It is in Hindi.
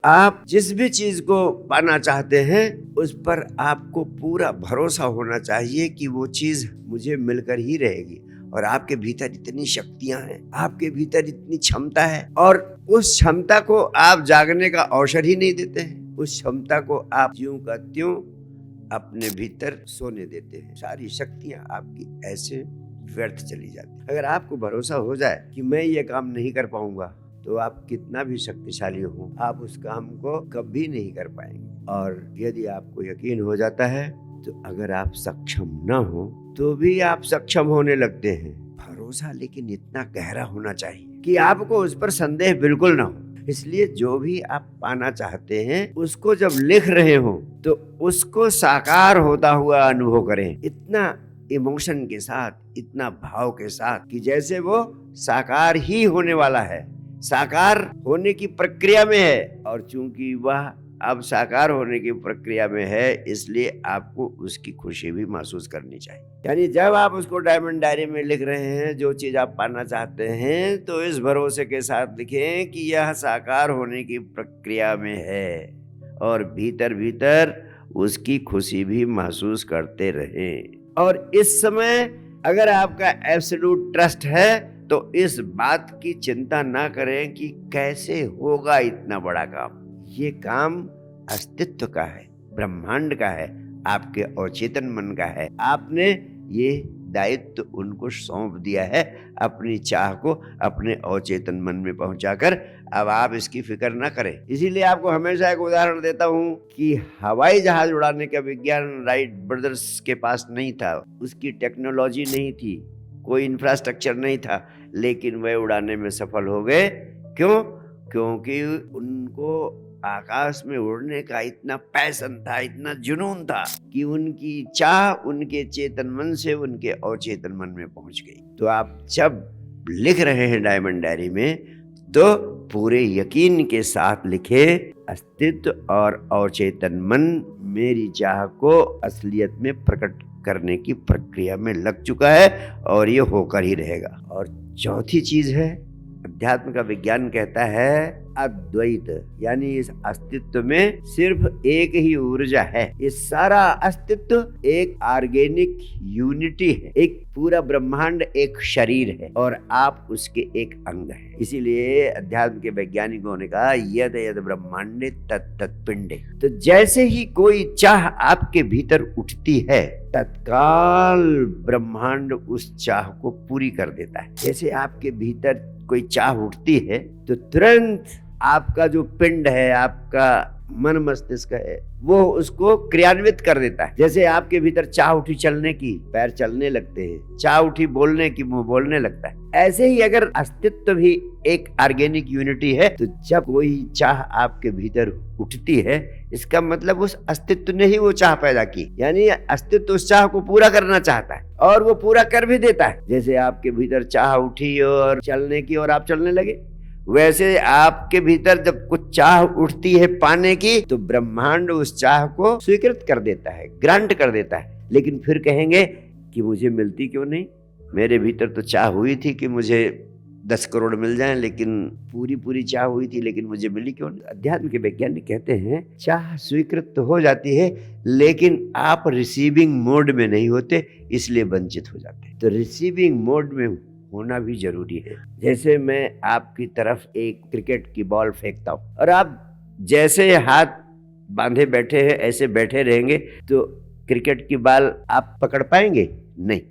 आप जिस भी चीज को पाना चाहते हैं उस पर आपको पूरा भरोसा होना चाहिए कि वो चीज मुझे मिलकर ही रहेगी। और आपके भीतर इतनी शक्तियां हैं, आपके भीतर इतनी क्षमता है, और उस क्षमता को आप जागने का अवसर ही नहीं देते हैं। उस क्षमता को आप ज्यों का त्यों अपने भीतर सोने देते हैं। सारी शक्तियां आपकी ऐसे व्यर्थ चली जाती। अगर आपको भरोसा हो जाए कि मैं ये काम नहीं कर पाऊंगा, तो आप कितना भी शक्तिशाली हो, आप उस काम को कभी नहीं कर पाएंगे। और यदि आपको यकीन हो जाता है, तो अगर आप सक्षम न हो तो भी आप सक्षम होने लगते हैं। भरोसा लेकिन इतना गहरा होना चाहिए कि आपको उस पर संदेह बिल्कुल ना हो। इसलिए जो भी आप पाना चाहते हैं उसको जब लिख रहे हो तो उसको साकार होता हुआ अनुभव करें, इतना इमोशन के साथ, इतना भाव के साथ कि जैसे वो साकार ही होने वाला है, साकार होने की प्रक्रिया में है। और चूंकि वह अब साकार होने की प्रक्रिया में है, इसलिए आपको उसकी खुशी भी महसूस करनी चाहिए। यानी जब आप उसको डायमंड डायरी में लिख रहे हैं, जो चीज आप पाना चाहते हैं, तो इस भरोसे के साथ लिखें कि यह साकार होने की प्रक्रिया में है, और भीतर भीतर उसकी खुशी भी महसूस करते रहें। और इस समय अगर आपका एब्सोल्यूट ट्रस्ट है तो इस बात की चिंता ना करें कि कैसे होगा इतना बड़ा काम। ये काम अस्तित्व का है, ब्रह्मांड का है, आपके अवचेतन मन का है। आपने ये दायित्व उनको सौंप दिया है, अपनी चाह को अपने अवचेतन मन में पहुंचाकर। अब आप इसकी फिक्र ना करें। इसीलिए आपको हमेशा एक उदाहरण देता हूं कि हवाई जहाज उड़ाने का विज्ञान राइट ब्रदर्स के पास नहीं था, उसकी टेक्नोलॉजी नहीं थी, कोई इंफ्रास्ट्रक्चर नहीं था, लेकिन वह उड़ाने में सफल हो गए। क्यों? क्योंकि उनको आकाश में उड़ने का इतना पैशन था, इतना जुनून था कि उनकी चाह उनके चेतन मन से उनके अवचेतन मन में पहुंच गई। तो आप जब लिख रहे हैं डायमंड डायरी में, तो पूरे यकीन के साथ लिखे, अस्तित्व और अवचेतन मन मेरी चाह को असलियत में प्रकट करने की प्रक्रिया में लग चुका है, और ये होकर ही रहेगा। और चौथी चीज है, अध्यात्म का विज्ञान कहता है अद्वैत, यानी इस अस्तित्व में सिर्फ एक ही ऊर्जा है। ये सारा अस्तित्व एक ऑर्गेनिक यूनिटी है, एक पूरा ब्रह्मांड एक शरीर है, और आप उसके एक अंग हैं। इसीलिए अध्यात्म के वैज्ञानिकों ने कहा यद यद ब्रह्मांडे तत् तत् पिंडे। तो जैसे ही कोई चाह आपके भीतर उठती है, तत्काल ब्रह्मांड उस चाह को पूरी कर देता है। जैसे आपके भीतर कोई चाह उठती है तो तुरंत आपका जो पिंड है, आपका मन मस्तिष्क है, वो उसको क्रियान्वित कर देता है। जैसे आपके भीतर चाह उठी चलने की, पैर चलने लगते हैं, चाह उठी बोलने की, मुंह बोलने लगता है। ऐसे ही अगर अस्तित्व भी एक ऑर्गेनिक यूनिटी है, तो जब कोई चाह आपके भीतर उठती है, इसका मतलब उस अस्तित्व ने ही वो चाह पैदा की। यानी अस्तित्व उस चाह को पूरा करना चाहता है, और वो पूरा कर भी देता है। जैसे आपके भीतर चाह उठी और चलने की, और आप चलने लगे, वैसे आपके भीतर जब कुछ चाह उठती है पाने की, तो ब्रह्मांड उस चाह को स्वीकृत कर देता है, ग्रांट कर देता है। लेकिन फिर कहेंगे कि मुझे मिलती क्यों नहीं? मेरे भीतर तो चाह हुई थी कि मुझे 10 करोड़ मिल जाएं, लेकिन पूरी चाह हुई थी, लेकिन मुझे मिली क्यों नहीं? अध्यात्म के वैज्ञानिक कहते हैं चाह स्वीकृत तो हो जाती है, लेकिन आप रिसीविंग मोड में नहीं होते, इसलिए वंचित हो जाते हैं। तो रिसीविंग मोड में होना भी जरूरी है। जैसे मैं आपकी तरफ एक क्रिकेट की बॉल फेंकता हूं, और आप जैसे हाथ बांधे बैठे हैं, ऐसे बैठे रहेंगे, तो क्रिकेट की बॉल आप पकड़ पाएंगे? नहीं।